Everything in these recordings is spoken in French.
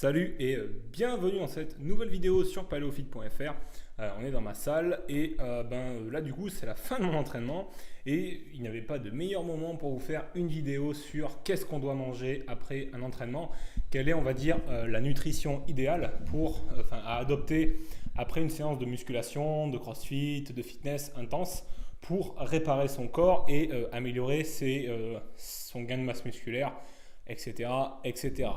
Salut et bienvenue dans cette nouvelle vidéo sur paleofit.fr. On est dans ma salle et là du coup c'est la fin de mon entraînement et il n'y avait pas de meilleur moment pour vous faire une vidéo sur qu'est-ce qu'on doit manger après un entraînement, quelle est on va dire la nutrition idéale à adopter après une séance de musculation, de crossfit, de fitness intense pour réparer son corps et améliorer son gain de masse musculaire, etc. etc.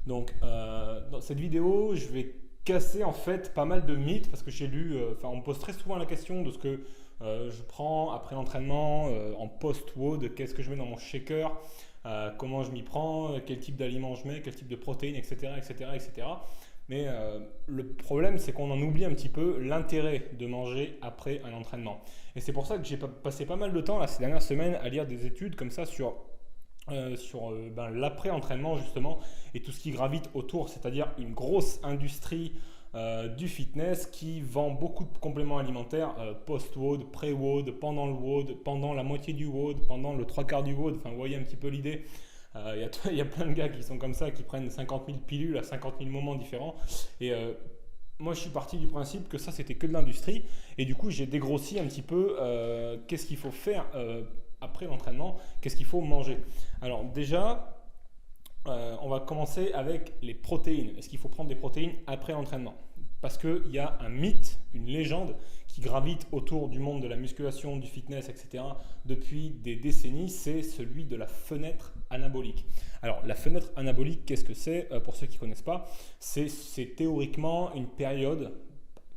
Donc dans cette vidéo, je vais casser en fait pas mal de mythes parce que j'ai lu, on me pose très souvent la question de ce que je prends après l'entraînement en post-WOD, qu'est-ce que je mets dans mon shaker, comment je m'y prends, quel type d'aliments je mets, quel type de protéines, etc. etc., etc. Mais le problème, c'est qu'on en oublie un petit peu l'intérêt de manger après un entraînement. Et c'est pour ça que j'ai passé pas mal de temps là, ces dernières semaines à lire des études comme ça sur l'après-entraînement justement et tout ce qui gravite autour, c'est-à-dire une grosse industrie du fitness qui vend beaucoup de compléments alimentaires post-WOD, pré-WOD, pendant le WOD, pendant la moitié du WOD, pendant le trois quarts du WOD, enfin vous voyez un petit peu l'idée. Il y a plein de gars qui sont comme ça, qui prennent 50 000 pilules à 50 000 moments différents et moi je suis parti du principe que ça c'était que de l'industrie et du coup j'ai dégrossi un petit peu qu'est-ce qu'il faut faire après l'entraînement, qu'est-ce qu'il faut manger. Alors déjà, on va commencer avec les protéines. Est-ce qu'il faut prendre des protéines après l'entraînement? Parce qu'il y a un mythe, une légende qui gravite autour du monde de la musculation, du fitness, etc. depuis des décennies, c'est celui de la fenêtre anabolique. Alors la fenêtre anabolique, qu'est-ce que c'est? Pour ceux qui ne connaissent pas, c'est théoriquement une période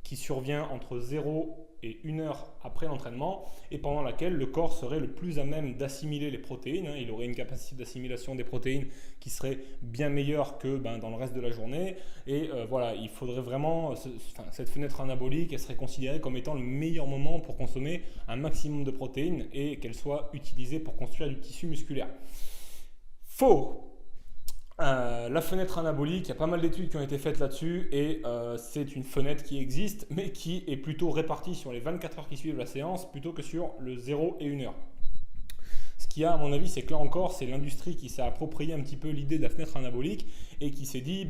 qui survient entre 0 et 1 heure après l'entraînement et pendant laquelle le corps serait le plus à même d'assimiler les protéines. Il aurait une capacité d'assimilation des protéines qui serait bien meilleure que dans le reste de la journée. Et voilà, il faudrait vraiment, cette fenêtre anabolique, elle serait considérée comme étant le meilleur moment pour consommer un maximum de protéines et qu'elle soit utilisée pour construire du tissu musculaire. Faux! La fenêtre anabolique, il y a pas mal d'études qui ont été faites là-dessus et c'est une fenêtre qui existe mais qui est plutôt répartie sur les 24 heures qui suivent la séance plutôt que sur le 0 et 1 heure. Ce qu'il y a à mon avis, c'est que là encore, c'est l'industrie qui s'est approprié un petit peu l'idée de la fenêtre anabolique et qui s'est dit,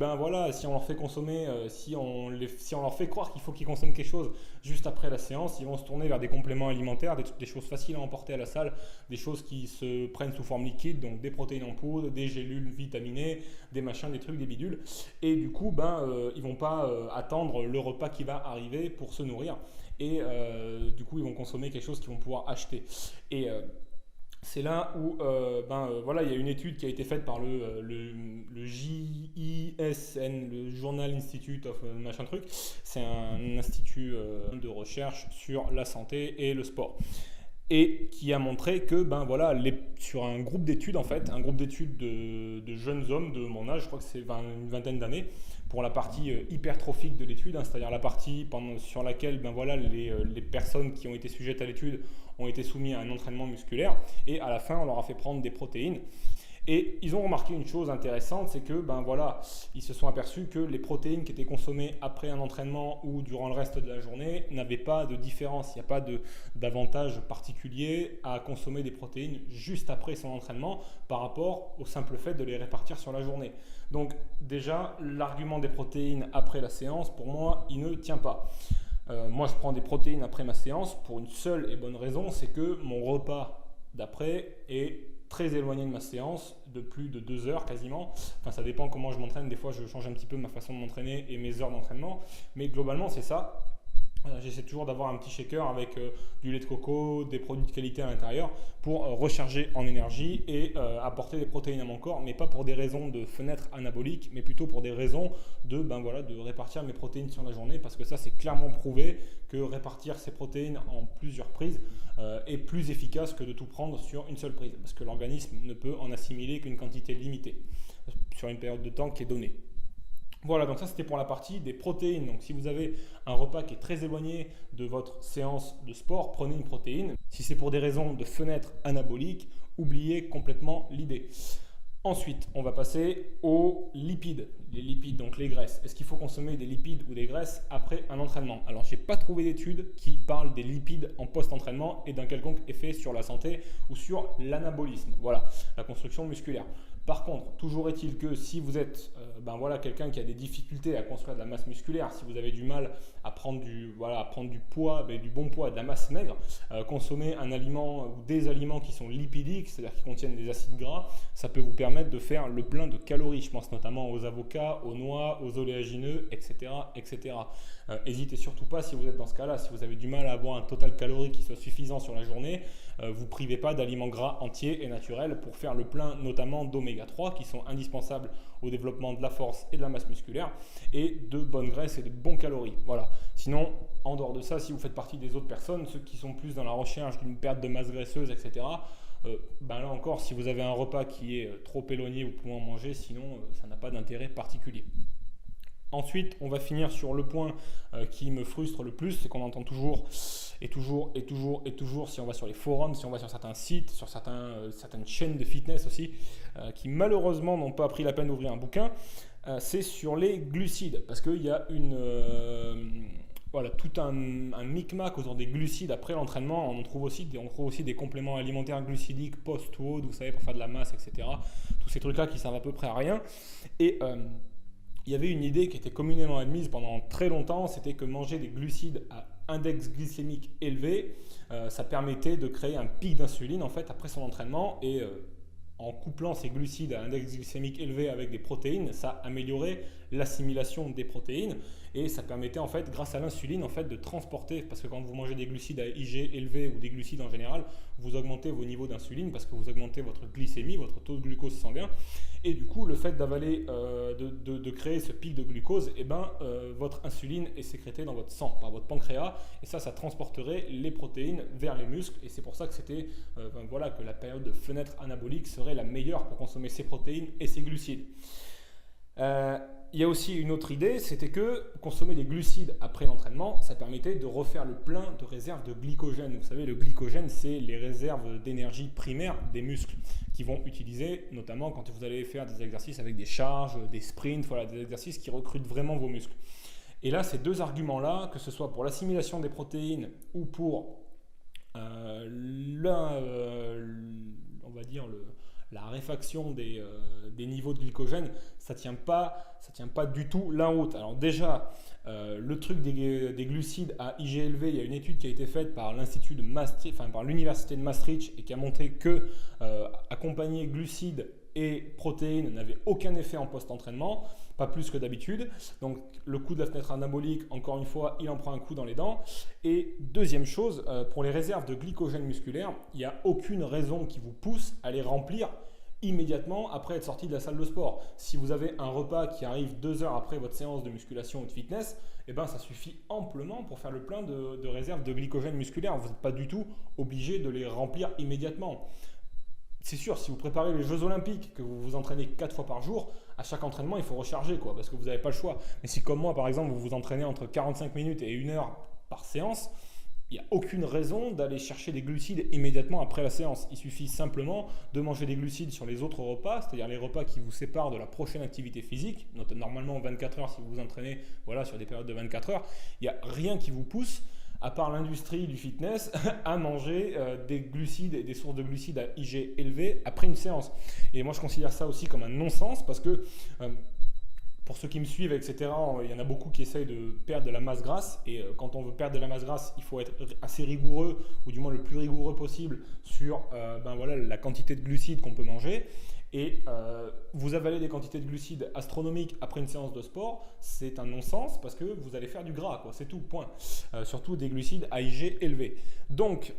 si on leur fait consommer, si on leur fait croire qu'il faut qu'ils consomment quelque chose juste après la séance, ils vont se tourner vers des compléments alimentaires, des choses faciles à emporter à la salle, des choses qui se prennent sous forme liquide, donc des protéines en poudre, des gélules vitaminées, des machins, des trucs, des bidules. Et du coup, ils vont pas attendre le repas qui va arriver pour se nourrir. Et du coup, ils vont consommer quelque chose qu'ils vont pouvoir acheter. Et c'est là où il y a une étude qui a été faite par le JISN, le Journal Institute of machin truc. C'est un institut de recherche sur la santé et le sport. Et qui a montré que sur un groupe d'études de jeunes hommes de mon âge, je crois que c'est une vingtaine d'années, pour la partie hypertrophique de l'étude, c'est-à-dire la partie sur laquelle les personnes qui ont été sujettes à l'étude ont été soumises à un entraînement musculaire et à la fin on leur a fait prendre des protéines. Et ils ont remarqué une chose intéressante, c'est que ils se sont aperçus que les protéines qui étaient consommées après un entraînement ou durant le reste de la journée n'avaient pas de différence. Il n'y a pas d'avantage particulier à consommer des protéines juste après son entraînement par rapport au simple fait de les répartir sur la journée. Donc déjà, l'argument des protéines après la séance, pour moi, il ne tient pas. Moi, je prends des protéines après ma séance pour une seule et bonne raison, c'est que mon repas d'après est très éloigné de ma séance, de plus de 2 heures quasiment. Enfin, ça dépend comment je m'entraîne. Des fois, je change un petit peu ma façon de m'entraîner et mes heures d'entraînement. Mais globalement, c'est ça. J'essaie toujours d'avoir un petit shaker avec du lait de coco, des produits de qualité à l'intérieur pour recharger en énergie et apporter des protéines à mon corps, mais pas pour des raisons de fenêtre anabolique, mais plutôt pour des raisons de répartir mes protéines sur la journée, parce que ça c'est clairement prouvé que répartir ces protéines en plusieurs prises est plus efficace que de tout prendre sur une seule prise, parce que l'organisme ne peut en assimiler qu'une quantité limitée sur une période de temps qui est donnée. Voilà, donc ça c'était pour la partie des protéines. Donc si vous avez un repas qui est très éloigné de votre séance de sport, prenez une protéine. Si c'est pour des raisons de fenêtre anabolique, oubliez complètement l'idée. Ensuite, on va passer aux lipides. Les lipides, donc les graisses. Est-ce qu'il faut consommer des lipides ou des graisses après un entraînement? Alors, je n'ai pas trouvé d'études qui parlent des lipides en post-entraînement et d'un quelconque effet sur la santé ou sur l'anabolisme. Voilà, la construction musculaire. Par contre, toujours est-il que si vous êtes quelqu'un qui a des difficultés à construire de la masse musculaire, si vous avez du mal à prendre du poids, du bon poids, de la masse maigre, consommer un aliment ou des aliments qui sont lipidiques, c'est-à-dire qui contiennent des acides gras, ça peut vous permettre de faire le plein de calories. Je pense notamment aux avocats, aux noix, aux oléagineux, etc. etc. N'hésitez surtout pas, si vous êtes dans ce cas-là, si vous avez du mal à avoir un total calorique qui soit suffisant sur la journée, vous privez pas d'aliments gras entiers et naturels pour faire le plein, notamment d'oméga 3 qui sont indispensables au développement de la force et de la masse musculaire, et de bonnes graisses et de bons calories. Voilà. Sinon, en dehors de ça, si vous faites partie des autres personnes, ceux qui sont plus dans la recherche d'une perte de masse graisseuse, etc., là encore, si vous avez un repas qui est trop éloigné, vous pouvez en manger, sinon ça n'a pas d'intérêt particulier. Ensuite, on va finir sur le point qui me frustre le plus, c'est qu'on entend toujours, si on va sur les forums, si on va sur certains sites, sur certaines chaînes de fitness aussi, qui malheureusement n'ont pas pris la peine d'ouvrir un bouquin, c'est sur les glucides, parce qu'il y a tout un micmac autour des glucides après l'entraînement. On trouve aussi des compléments alimentaires glucidiques post-WOD, vous savez, pour faire de la masse, etc. Tous ces trucs-là qui servent à peu près à rien. Et il y avait une idée qui était communément admise pendant très longtemps, c'était que manger des glucides à index glycémique élevé, ça permettait de créer un pic d'insuline en fait après son entraînement, et en couplant ces glucides à index glycémique élevé avec des protéines, ça améliorait l'assimilation des protéines, et ça permettait en fait, grâce à l'insuline, en fait, de transporter, parce que quand vous mangez des glucides à IG élevé ou des glucides en général, vous augmentez vos niveaux d'insuline parce que vous augmentez votre glycémie, votre taux de glucose sanguin, et du coup le fait d'avaler, de créer ce pic de glucose, votre insuline est sécrétée dans votre sang par votre pancréas, et ça transporterait les protéines vers les muscles, et c'est pour ça que que la période de fenêtre anabolique serait la meilleure pour consommer ces protéines et ces glucides. Il y a aussi une autre idée, c'était que consommer des glucides après l'entraînement, ça permettait de refaire le plein de réserves de glycogène. Vous savez, le glycogène, c'est les réserves d'énergie primaire des muscles qui vont utiliser, notamment quand vous allez faire des exercices avec des charges, des sprints, des exercices qui recrutent vraiment vos muscles. Et là, ces deux arguments-là, que ce soit pour l'assimilation des protéines ou pour la réfaction des niveaux de glycogène, ça tient pas du tout l'un ou l'autre. Alors déjà, le truc des glucides à IG élevé, il y a une étude qui a été faite par par l'université de Maastricht, et qui a montré que accompagner glucides et protéines n'avait aucun effet en post-entraînement, pas plus que d'habitude. Donc le coup de la fenêtre anabolique, encore une fois, il en prend un coup dans les dents. Et deuxième chose, pour les réserves de glycogène musculaire, il n'y a aucune raison qui vous pousse à les remplir immédiatement après être sorti de la salle de sport. Si vous avez un repas qui arrive 2 heures après votre séance de musculation ou de fitness, ça suffit amplement pour faire le plein de réserves de glycogène musculaire. Vous n'êtes pas du tout obligé de les remplir immédiatement. C'est sûr, si vous préparez les Jeux Olympiques, que vous vous entraînez 4 fois par jour, à chaque entraînement, il faut recharger, parce que vous n'avez pas le choix. Mais si, comme moi, par exemple, vous vous entraînez entre 45 minutes et 1 heure par séance, il n'y a aucune raison d'aller chercher des glucides immédiatement après la séance. Il suffit simplement de manger des glucides sur les autres repas, c'est-à-dire les repas qui vous séparent de la prochaine activité physique, normalement 24 heures si vous vous entraînez sur des périodes de 24 heures. Il n'y a rien qui vous pousse, à part l'industrie du fitness, à manger des glucides et des sources de glucides à IG élevé après une séance. Et moi, je considère ça aussi comme un non-sens, parce que pour ceux qui me suivent, etc., il y en a beaucoup qui essayent de perdre de la masse grasse. Et quand on veut perdre de la masse grasse, il faut être assez rigoureux, ou du moins le plus rigoureux possible, sur la quantité de glucides qu'on peut manger. Et vous avalez des quantités de glucides astronomiques après une séance de sport, c'est un non-sens, parce que vous allez faire du gras, c'est tout, point. Surtout des glucides à IG élevés. Donc,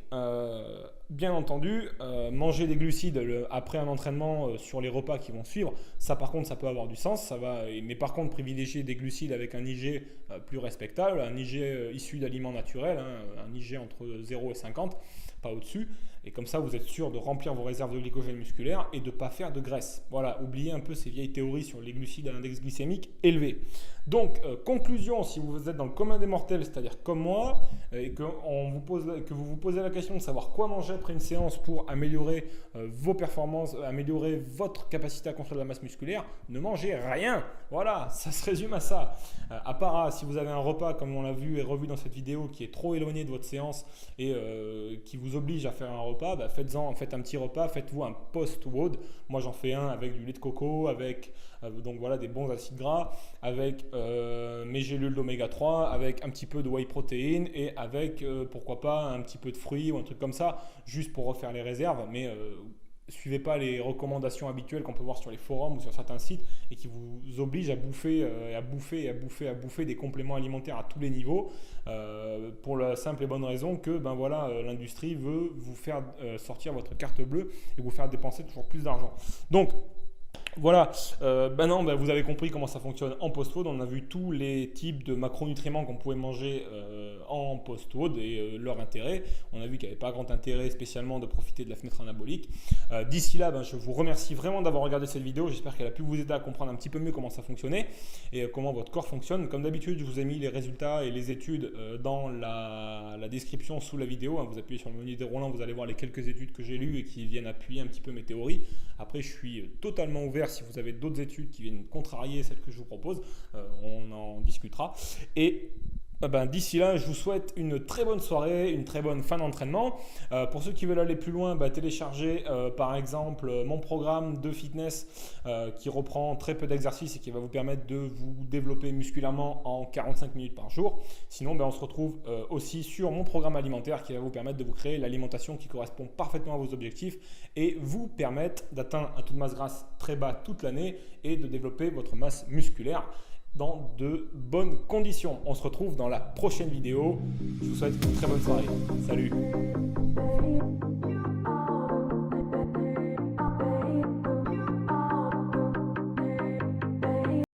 bien entendu, manger des glucides après un entraînement sur les repas qui vont suivre, ça par contre, ça peut avoir du sens. Mais par contre, privilégier des glucides avec un IG plus respectable, un IG issu d'aliments naturels, un IG entre 0 et 50, pas au-dessus. Et comme ça, vous êtes sûr de remplir vos réserves de glycogène musculaire et de ne pas faire de graisse. Voilà, oubliez un peu ces vieilles théories sur les glucides à index glycémique élevé. Donc, conclusion, si vous êtes dans le commun des mortels, c'est-à-dire comme moi, et que vous vous posez la question de savoir quoi manger après une séance pour améliorer vos performances, améliorer votre capacité à construire de la masse musculaire, ne mangez rien. Voilà, ça se résume à ça. À part si vous avez un repas, comme on l'a vu et revu dans cette vidéo, qui est trop éloigné de votre séance et qui vous vous oblige à faire un repas, faites un petit repas, faites-vous un post-WOD. Moi j'en fais un avec du lait de coco, avec donc voilà, des bons acides gras, avec mes gélules d'oméga 3, avec un petit peu de whey protéine et avec pourquoi pas un petit peu de fruits ou un truc comme ça, juste pour refaire les réserves. Mais suivez pas les recommandations habituelles qu'on peut voir sur les forums ou sur certains sites et qui vous obligent à bouffer, à bouffer des compléments alimentaires à tous les niveaux pour la simple et bonne raison que l'industrie veut vous faire sortir votre carte bleue et vous faire dépenser toujours plus d'argent. Donc voilà, maintenant vous avez compris comment ça fonctionne en post-WOD. On a vu tous les types de macronutriments qu'on pouvait manger en post-WOD et leur intérêt. On a vu qu'il n'y avait pas grand intérêt spécialement de profiter de la fenêtre anabolique. D'ici là, je vous remercie vraiment d'avoir regardé cette vidéo. J'espère qu'elle a pu vous aider à comprendre un petit peu mieux comment ça fonctionnait et comment votre corps fonctionne. Comme d'habitude, je vous ai mis les résultats et les études dans la description sous la vidéo. Vous appuyez sur le menu déroulant, vous allez voir les quelques études que j'ai lues et qui viennent appuyer un petit peu mes théories. Après, je suis totalement ouvert. Si vous avez d'autres études qui viennent contrarier celles que je vous propose, on en discutera. Et d'ici là, je vous souhaite une très bonne soirée, une très bonne fin d'entraînement. Pour ceux qui veulent aller plus loin, téléchargez par exemple mon programme de fitness qui reprend très peu d'exercices et qui va vous permettre de vous développer musculairement en 45 minutes par jour. Sinon, on se retrouve aussi sur mon programme alimentaire qui va vous permettre de vous créer l'alimentation qui correspond parfaitement à vos objectifs et vous permettre d'atteindre un taux de masse grasse très bas toute l'année et de développer votre masse musculaire dans de bonnes conditions. On se retrouve dans la prochaine vidéo. Je vous souhaite une très bonne soirée. Salut!